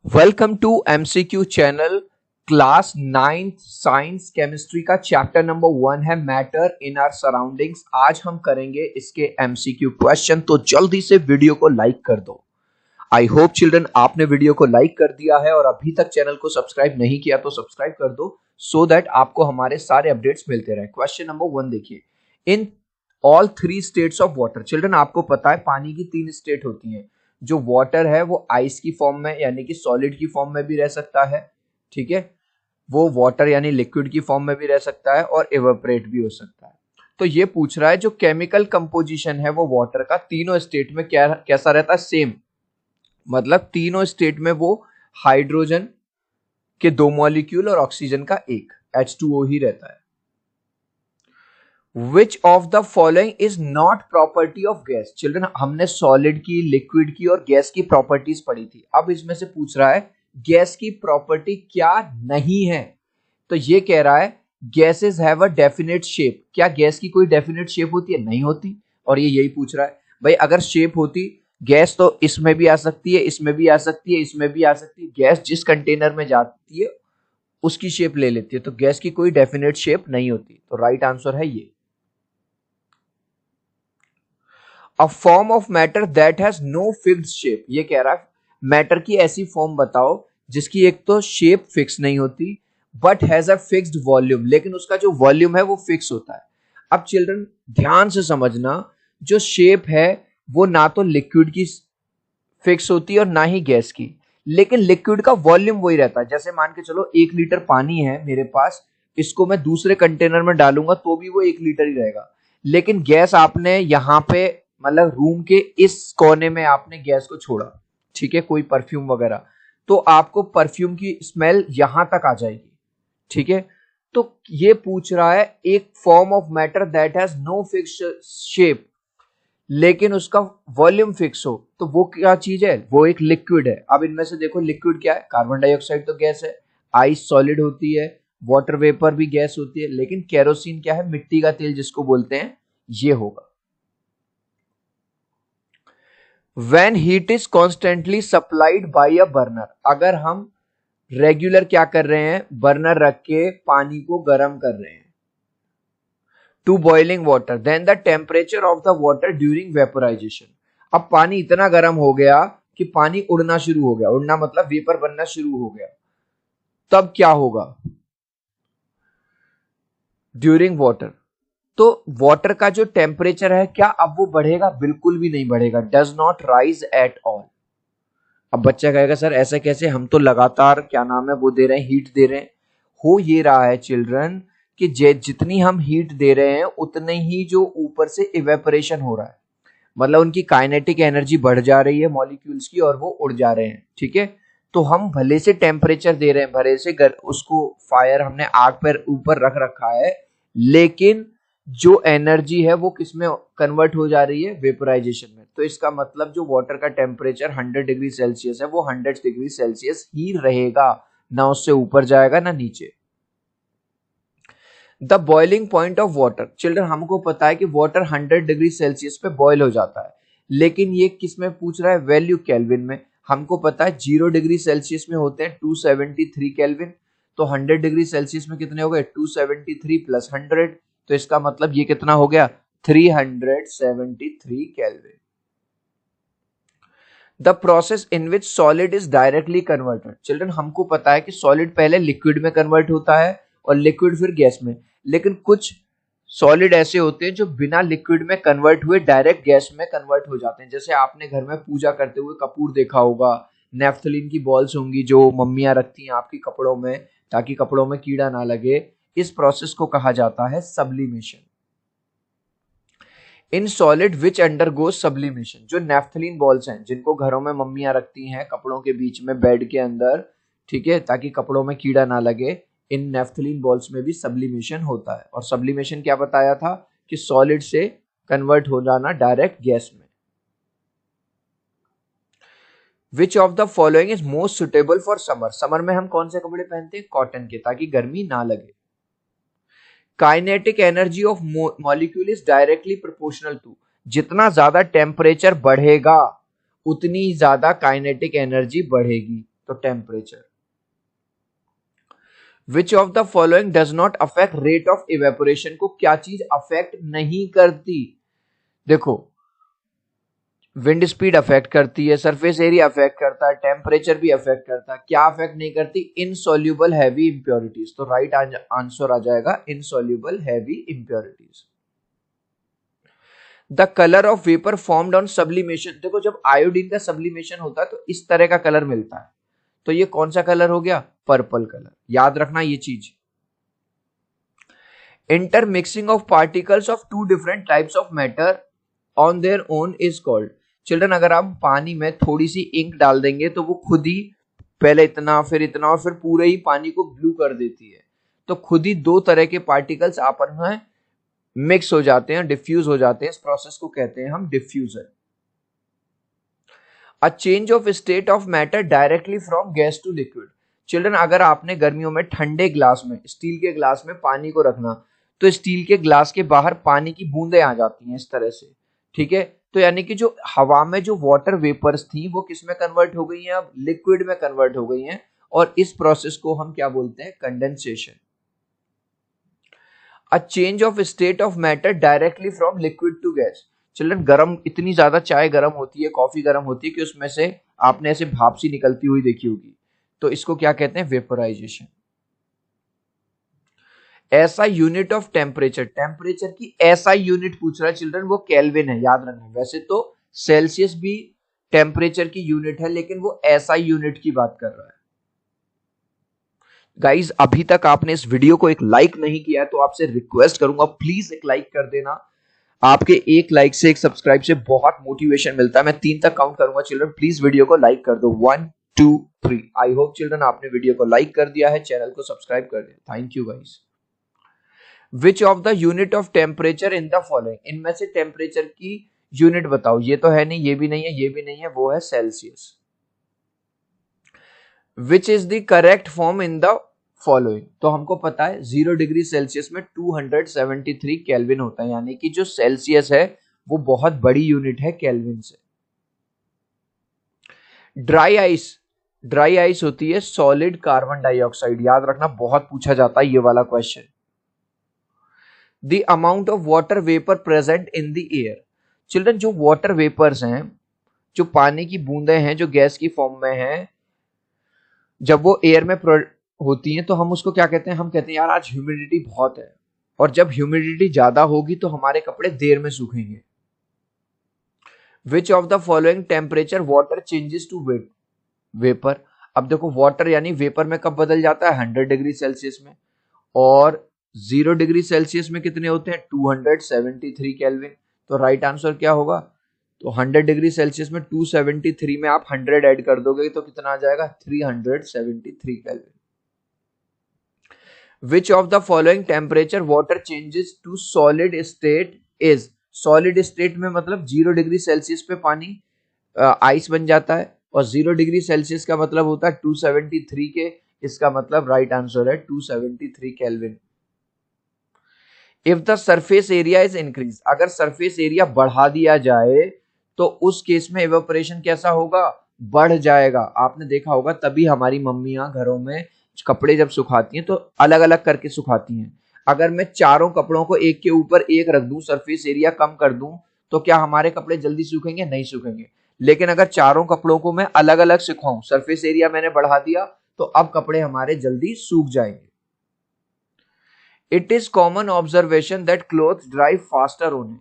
Welcome to MCQ channel. Class 9th science chemistry का chapter number 1 है matter in our surroundings. आज हम करेंगे इसके एमसीक्यू क्वेश्चन, तो जल्दी से वीडियो को लाइक कर दो। आई होप चिल्ड्रन आपने वीडियो को लाइक कर दिया है और अभी तक चैनल को सब्सक्राइब नहीं किया तो सब्सक्राइब कर दो सो दैट आपको हमारे सारे अपडेट्स मिलते रहे। क्वेश्चन नंबर 1 देखिए, in all 3 states of water. Children आपको पता है पानी की 3 स्टेट होती हैं। जो वाटर है वो आइस की फॉर्म में यानी कि सॉलिड की फॉर्म में भी रह सकता है, ठीक है। वो वाटर यानी लिक्विड की फॉर्म में भी रह सकता है और इवेपोरेट भी हो सकता है। तो ये पूछ रहा है जो केमिकल कंपोजिशन है वो वाटर का तीनों स्टेट में क्या कैसा रहता है, सेम। मतलब तीनों स्टेट में वो हाइड्रोजन के 2 मॉलिक्यूल और ऑक्सीजन का एक H2O ही रहता है। Which of the following is not property of gas? Children हमने सॉलिड की, लिक्विड की और गैस की प्रॉपर्टीज पढ़ी थी। अब इसमें से पूछ रहा है गैस की प्रॉपर्टी क्या नहीं है। तो ये कह रहा है gases have a definite shape. क्या गैस की कोई डेफिनेट शेप होती है? नहीं होती। और ये यही पूछ रहा है भाई अगर शेप होती गैस तो इसमें भी आ सकती है, इसमें भी आ सकती है, इसमें भी आ सकती है। गैस जिस कंटेनर में जाती है उसकी शेप ले लेती है। तो गैस की कोई डेफिनेट शेप नहीं होती। तो राइट आंसर है ये। A form of matter that has no fixed shape. ये कह रहा है मैटर की ऐसी फॉर्म बताओ जिसकी एक तो शेप फिक्स नहीं होती but has a fixed volume, लेकिन उसका जो वॉल्यूम है वो फिक्स होता है। अब चिल्ड्रन ध्यान से समझना, जो शेप है वो ना तो लिक्विड की फिक्स होती है और ना ही गैस की, लेकिन लिक्विड का वॉल्यूम वही रहता है। जैसे मान के चलो 1 लीटर पानी है मेरे पास, इसको मैं दूसरे कंटेनर में डालूंगा तो भी वो 1 लीटर ही रहेगा। लेकिन गैस आपने यहाँ पे मतलब रूम के इस कोने में आपने गैस को छोड़ा, ठीक है, कोई परफ्यूम वगैरह, तो आपको परफ्यूम की स्मेल यहां तक आ जाएगी, ठीक है। तो ये पूछ रहा है एक form of matter that has no fix shape लेकिन उसका वॉल्यूम फिक्स हो, तो वो क्या चीज है? वो एक लिक्विड है। अब इनमें से देखो लिक्विड क्या है? कार्बन डाइऑक्साइड तो गैस है, आइस सॉलिड होती है, वाटर वेपर भी गैस होती है, लेकिन केरोसिन क्या है? मिट्टी का तेल जिसको बोलते हैं, ये होगा। When heat is constantly supplied by a burner, अगर हम रेगुलर क्या कर रहे हैं, बर्नर रख के पानी को गर्म कर रहे हैं, to boiling water, then the temperature of the water during vaporization. अब पानी इतना गर्म हो गया कि पानी उड़ना शुरू हो गया, उड़ना मतलब वेपर बनना शुरू हो गया, तब क्या होगा? ड्यूरिंग वाटर, तो वाटर का जो टेम्परेचर है क्या अब वो बढ़ेगा? बिल्कुल भी नहीं बढ़ेगा। Does not rise at all. अब बच्चा कहेगा सर ऐसा कैसे, हम तो लगातार क्या नाम है वो दे रहे हैं, हीट दे रहे हैं। हो ये रहा है चिल्ड्रन कि जितनी हम हीट दे रहे हैं उतने ही जो ऊपर से इवेपोरेशन हो रहा है, मतलब उनकी काइनेटिक एनर्जी बढ़ जा रही है मॉलिक्यूल्स की और वो उड़ जा रहे हैं, ठीक है। तो हम भले से टेम्परेचर दे रहे हैं, भले से उसको फायर हमने आग पर ऊपर रख रखा है, लेकिन जो एनर्जी है वो किस में कन्वर्ट हो जा रही है? वेपोराइजेशन में। तो इसका मतलब जो वाटर का टेम्परेचर 100 डिग्री सेल्सियस है वो 100 डिग्री सेल्सियस ही रहेगा, ना उससे ऊपर जाएगा ना नीचे। The boiling point of water. Children हमको पता है कि वाटर 100 डिग्री सेल्सियस पे बॉयल हो जाता है, लेकिन ये किस में पूछ रहा है? वैल्यू केल्विन में। हमको पता है 0 डिग्री सेल्सियस में होते हैं 273 केल्विन, तो 100 डिग्री सेल्सियस में कितने हो गए? 273 प्लस 100, तो इसका मतलब ये कितना हो गया? 373 kelvin. The process in which solid is directly converted. Children हमको पता है कि सॉलिड पहले लिक्विड में कन्वर्ट होता है और लिक्विड फिर गैस में, लेकिन कुछ सॉलिड ऐसे होते हैं जो बिना लिक्विड में कन्वर्ट हुए डायरेक्ट गैस में कन्वर्ट हो जाते हैं। जैसे आपने घर में पूजा करते हुए कपूर देखा होगा, नेफ्थलीन की बॉल्स होंगी जो मम्मियां रखती हैं आपकी कपड़ों में ताकि कपड़ों में कीड़ा ना लगे। इस प्रोसेस को कहा जाता है sublimation. In solid which undergo sublimation, जो नेफ्थलीन बॉल्स हैं जिनको घरों में मम्मियां रखती हैं कपड़ों के बीच में बेड के अंदर, ठीक है, ताकि कपड़ों में कीड़ा ना लगे, इन नेफ्थलीन बॉल्स में भी सब्लिमेशन होता है। और सब्लिमेशन क्या बताया था कि सॉलिड से कन्वर्ट हो जाना डायरेक्ट गैस में। विच of the following is most suitable for summer. Summer में हम कौन से कपड़े पहनते हैं? कॉटन के, ताकि गर्मी ना लगे। Kinetic energy of molecule is directly proportional to, जितना ज्यादा टेम्परेचर बढ़ेगा उतनी ज्यादा काइनेटिक एनर्जी बढ़ेगी। तो temperature. Which of the following does not affect rate of evaporation, को क्या चीज अफेक्ट नहीं करती? देखो, विंड स्पीड अफेक्ट करती है, सरफेस एरिया अफेक्ट करता है, टेम्परेचर भी अफेक्ट करता है, क्या अफेक्ट नहीं करती? Insoluble heavy impurities. तो राइट आंसर आ जाएगा insoluble heavy impurities. The colour of vapour formed on sublimation, देखो जब आयोडीन का सब्लिमेशन होता है तो इस तरह का कलर मिलता है, तो ये कौन सा कलर हो गया? Purple colour. याद रखना ये चीज। Intermixing of particles of two different types of matter on their own is called. Children, अगर आप पानी में थोड़ी सी इंक डाल देंगे तो वो खुद ही पहले इतना फिर इतना और फिर पूरे ही पानी को ब्लू कर देती है। तो खुद ही दो तरह के पार्टिकल्स आपस में मिक्स हो जाते हैं, डिफ्यूज हो जाते हैं। इस प्रोसेस को कहते हैं हम diffusion. A change of state of matter directly from gas to liquid. Children, अगर आपने गर्मियों में ठंडे ग्लास में, स्टील के ग्लास में पानी को रखना, तो स्टील के ग्लास के बाहर पानी की बूंदें आ जाती हैं इस तरह से, ठीक है? तो यानी कि जो हवा में जो वाटर वेपर्स थी वो किस में कन्वर्ट हो गई हैं? अब लिक्विड में कन्वर्ट हो गई हैं, और इस प्रोसेस को हम क्या बोलते हैं? Condensation. A change of state of matter directly from liquid to gas. Children, गरम, इतनी ज्यादा चाय गरम होती है, कॉफी गरम होती है कि उसमें से आपने ऐसे भाप सी निकलती हुई देखी होगी, तो इसको क्या कहते हैं? वेपोराइजेशन। ऐसा यूनिट ऑफ टेम्परेचर, टेम्परेचर की ऐसा यूनिट पूछ रहा है चिल्ड्रन, वो केल्विन है, याद रखना। वैसे तो सेल्सियस भी टेम्परेचर की यूनिट है, लेकिन वो ऐसा यूनिट की बात कर रहा है। गाइज, अभी तक आपने इस वीडियो को एक लाइक नहीं किया है तो आपसे रिक्वेस्ट करूंगा, प्लीज एक लाइक कर देना। आपके एक लाइक से, एक सब्सक्राइब से बहुत मोटिवेशन मिलता है। मैं 3 तक काउंट करूंगा चिल्ड्रन, प्लीज वीडियो को लाइक कर दो। 1 2 3। आई होप चिल्ड्रन आपने वीडियो को लाइक कर दिया है, चैनल को सब्सक्राइब कर दिया। Thank you guys. Which of the unit of temperature in the following, इनमें से टेम्परेचर की यूनिट बताओ। ये तो है नहीं, ये भी नहीं है, ये भी नहीं है, वो है Celsius. Which is the correct form in the following, तो हमको पता है 0 डिग्री सेल्सियस में 273 केल्विन होता है, यानी कि जो सेल्सियस है वो बहुत बड़ी यूनिट है केल्विन से। ड्राई आइस, ड्राई आइस होती है सॉलिड कार्बन डाइऑक्साइड। याद रखना, बहुत पूछा जाता है ये वाला question. The amount of water vapour present in the air. Children, जो वाटर वेपर्स हैं, जो पानी की बूंदें हैं, जो गैस की फॉर्म में हैं, जब वो एयर में होती हैं तो हम उसको क्या कहते हैं? हम कहते हैं यार आज ह्यूमिडिटी बहुत है, और जब ह्यूमिडिटी ज्यादा होगी तो हमारे कपड़े देर में सूखेंगे। Which of the following temperature water changes to vapour. अब देखो, वाटर यानी वेपर में कब बदल जाता है? 100 डिग्री सेल्सियस में। और 0 डिग्री सेल्सियस में कितने होते हैं? 273 केल्विन। तो राइट आंसर क्या होगा? तो 100 डिग्री सेल्सियस में 273 में आप 100 ऐड कर दोगे तो कितना आ जाएगा? 373 kelvin. Which of the following temperature water changes to solid state is. Solid state में मतलब 0 डिग्री सेल्सियस पे पानी आइस बन जाता है, और 0 डिग्री सेल्सियस का मतलब होता है 273 के। इसका मतलब राइट आंसर है 273 kelvin. If the surface area is increase, अगर सरफेस एरिया बढ़ा दिया जाए तो उस केस में इवेपोरेशन कैसा होगा? बढ़ जाएगा। आपने देखा होगा, तभी हमारी मम्मियां घरों में कपड़े जब सुखाती हैं तो अलग अलग करके सुखाती हैं। अगर मैं चारों कपड़ों को एक के ऊपर एक रख दूं, सरफेस एरिया कम कर दूं, तो क्या हमारे कपड़े जल्दी सूखेंगे? नहीं सूखेंगे। लेकिन अगर चारों कपड़ों को मैं अलग अलग सुखाऊं, सरफेस एरिया मैंने बढ़ा दिया, तो अब कपड़े हमारे जल्दी सूख जाएंगे। It is common observation that cloth dry faster होने,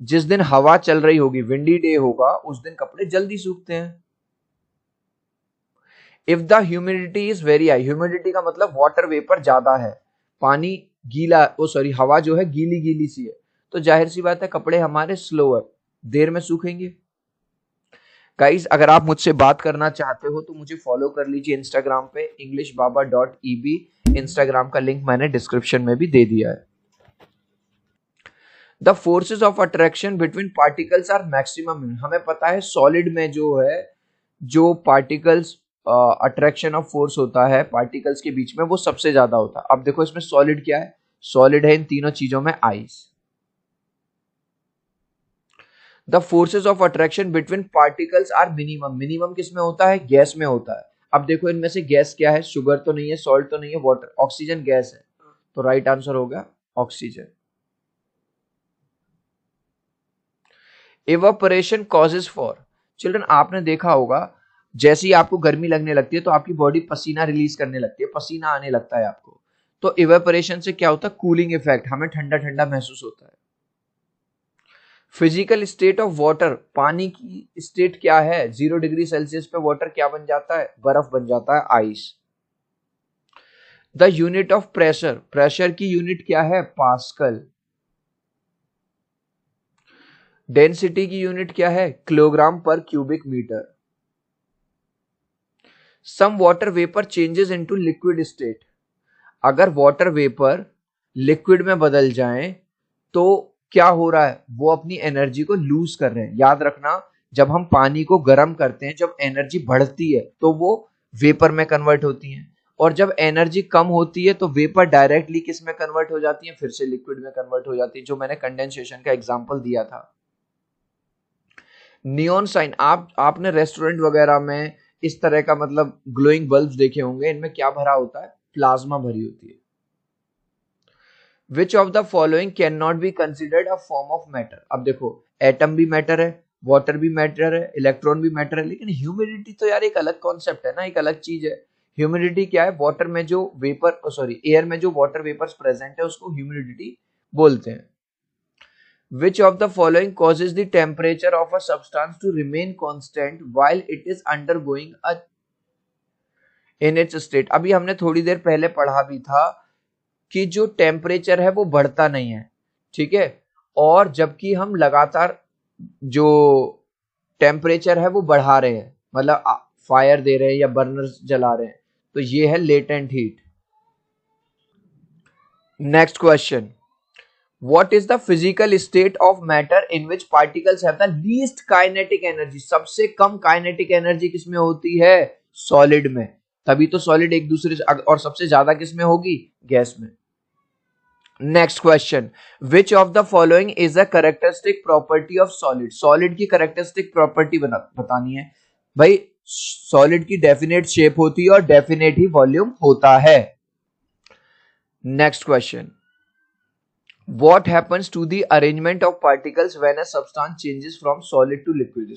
जिस दिन हवा चल रही होगी, विंडी डे होगा, उस दिन कपड़े जल्दी सूखते हैं। If the humidity is very high, humidity का मतलब वाटर वेपर ज्यादा है, पानी गीला, ओ सॉरी, हवा जो है गीली गीली सी है, तो जाहिर सी बात है कपड़े हमारे स्लोअर, देर में सूखेंगे। गाइज, अगर आप मुझसे बात करना चाहते हो तो मुझे फॉलो कर लीजिए इंस्टाग्राम पे englishbaba.eb। इंस्टाग्राम का लिंक मैंने डिस्क्रिप्शन में भी दे दिया है। The forces of attraction between particles are maximum. हमें पता है सॉलिड में जो है, जो पार्टिकल्स अट्रैक्शन ऑफ फोर्स होता है पार्टिकल्स के बीच में, वो सबसे ज्यादा होता है। अब देखो इसमें सॉलिड क्या है? सॉलिड है इन तीनों चीजों में ice. The forces of attraction between particles are minimum. Minimum किस में होता है? गैस में होता है। अब देखो इनमें से गैस क्या है, शुगर तो नहीं है, सॉल्ट तो नहीं है, वाटर, ऑक्सीजन गैस है, तो राइट आंसर होगा oxygen. Evaporation causes for, children आपने देखा होगा जैसे ही आपको गर्मी लगने लगती है तो आपकी बॉडी पसीना रिलीज करने लगती है, पसीना आने लगता है आपको, तो इवेपोरेशन से क्या होता है, कूलिंग इफेक्ट, हमें ठंडा ठंडा महसूस होता है। फिजिकल स्टेट ऑफ वाटर, पानी की स्टेट क्या है, 0 डिग्री सेल्सियस पे वाटर क्या बन जाता है, बर्फ बन जाता है, ice. The unit of pressure, pressure की यूनिट क्या है, पास्कल। डेंसिटी की यूनिट क्या है, किलोग्राम पर cubic metre. Some water vapour changes into liquid state, अगर वाटर वेपर लिक्विड में बदल जाए तो क्या हो रहा है, वो अपनी एनर्जी को लूज कर रहे हैं। याद रखना, जब हम पानी को गर्म करते हैं, जब एनर्जी बढ़ती है तो वो वेपर में कन्वर्ट होती है, और जब एनर्जी कम होती है तो वेपर डायरेक्टली किस में कन्वर्ट हो जाती है, फिर से लिक्विड में कन्वर्ट हो जाती है, जो मैंने कंडेंसेशन का एग्जांपल दिया था। नियॉन साइन, आपने रेस्टोरेंट वगैरह में इस तरह का मतलब ग्लोइंग बल्ब्स देखे होंगे, इनमें क्या भरा होता है, प्लाज्मा भरी होती है। विच of the following can not be considered a form of matter, अब देखो एटम भी मैटर है, वाटर भी मैटर है, इलेक्ट्रॉन भी मैटर है, लेकिन ह्यूमिडिटी तो यार एक अलग कॉन्सेप्ट है ना, एक अलग चीज है। ह्यूमिडिटी क्या है, वाटर में जो वेपर, सॉरी एयर में जो वाटर वेपर्स प्रेजेंट है उसको ह्यूमिडिटी बोलते हैं। Which of the following causes the temperature of a substance to remain constant while it is undergoing a in its state? अभी हमने थोड़ी देर पहले पढ़ा भी था कि जो टेम्परेचर है वो बढ़ता नहीं है, ठीक है, और जबकि हम लगातार जो टेम्परेचर है वो बढ़ा रहे हैं, मतलब फायर दे रहे हैं या बर्नर्स जला रहे हैं, तो ये है latent heat. Next question, What is the physical state of matter in which particles have the least kinetic energy? सबसे कम kinetic energy किसमें होती है, सॉलिड में, तभी तो सॉलिड एक दूसरे से, और सबसे ज्यादा किसमें होगी, गैस में। Next question, which of the following is a characteristic property of solid, solid की कैरेक्टरिस्टिक प्रॉपर्टी बतानी है भाई। सॉलिड की डेफिनेट शेप होती है और डेफिनेट ही वॉल्यूम होता है। Next question, What happens to the arrangement of particles when a substance changes from solid to liquid?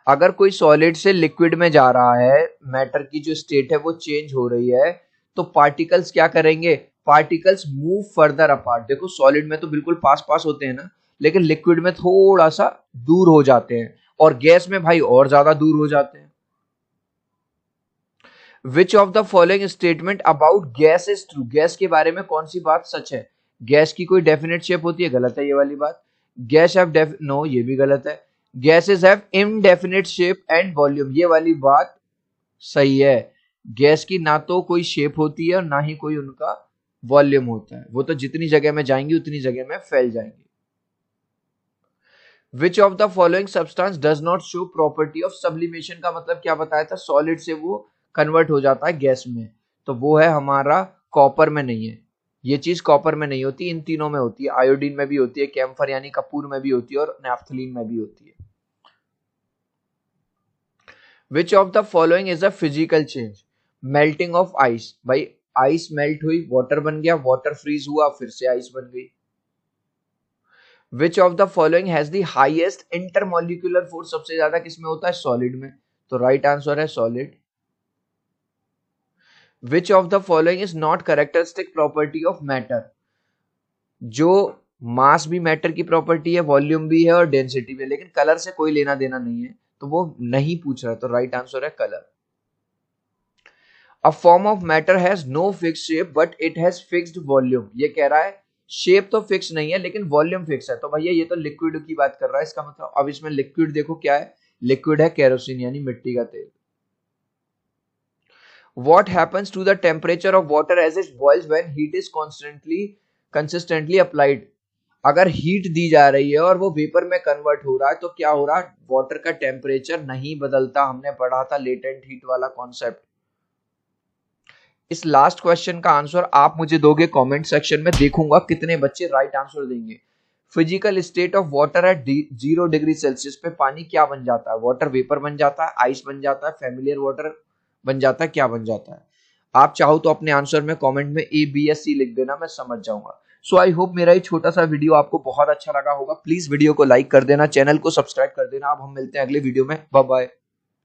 अगर कोई सॉलिड से लिक्विड में जा रहा है, मैटर की जो स्टेट है वो चेंज हो रही है, तो पार्टिकल्स क्या करेंगे, पार्टिकल्स मूव फर्दर अपार्ट। देखो सॉलिड में तो बिल्कुल पास पास होते हैं ना, लेकिन लिक्विड में थोड़ा सा दूर हो जाते हैं, और गैस में भाई और ज्यादा दूर हो जाते हैं। विच of the following statement about gas is true, gas के बारे में कौन सी बात सच है, गैस की कोई डेफिनेट शेप होती है, गलत है ये वाली बात। गैस हैव नो, ये भी गलत है। Gases have indefinite shape and volume, ये वाली बात सही है। गैस की ना तो कोई शेप होती है और ना ही कोई उनका वॉल्यूम होता है, वो तो जितनी जगह में जाएंगी उतनी जगह में फैल जाएंगी। विच of the following substance does not show property of sublimation, का मतलब क्या बताया था, सॉलिड से वो कन्वर्ट हो जाता है गैस में, तो वो है हमारा कॉपर में नहीं है, ये चीज कॉपर में नहीं होती, इन तीनों में होती है, आयोडीन में भी होती है, कैम्फर यानी कपूर में भी होती है, और नैफ्थलीन में भी होती है। विच of the following is a physical change, melting of ice, भाई आइस मेल्ट हुई, वाटर बन गया, वाटर फ्रीज हुआ, फिर से आइस बन गई। विच of the following has the highest intermolecular force, सबसे ज्यादा किसमें होता है, सॉलिड में, तो राइट आंसर है solid. Which of the following is not characteristic property of matter, जो मास भी मैटर की प्रॉपर्टी है, वॉल्यूम भी है और डेंसिटी भी है, लेकिन कलर से कोई लेना देना नहीं है, तो वो नहीं पूछ रहा है, तो राइट आंसर है colour. A form of matter has no fixed shape but it has fixed volume, ये कह रहा है शेप तो फिक्स नहीं है लेकिन वॉल्यूम फिक्स है, तो भैया ये तो लिक्विड की बात कर रहा है, इसका मतलब अब इसमें लिक्विड देखो क्या है, लिक्विड है केरोसिन यानी मिट्टी का तेल। What happens to the temperature of water as it boils when heat is consistently applied? अगर हीट दी जा रही है और वो वेपर में कन्वर्ट हो रहा है तो क्या हो रहा है, वाटर का टेम्परेचर नहीं बदलता, हमने पढ़ा था लेटेंट हीट वाला कॉन्सेप्ट। इस लास्ट क्वेश्चन का आंसर आप मुझे दोगे कमेंट सेक्शन में, देखूंगा कितने बच्चे राइट आंसर देंगे। Physical state of water at 0 degree Celsius पे पानी क्या बन जाता है, वाटर वेपर बन जाता है, आइस बन जाता है, फेमिलियर वाटर बन जाता है, क्या बन जाता है? आप चाहो तो अपने आंसर में कमेंट में A, B या C लिख देना, मैं समझ जाऊंगा। सो आई होप मेरा ये छोटा सा वीडियो आपको बहुत अच्छा लगा होगा। प्लीज वीडियो को लाइक कर देना, चैनल को सब्सक्राइब कर देना। अब हम मिलते हैं अगले वीडियो में। Bye bye.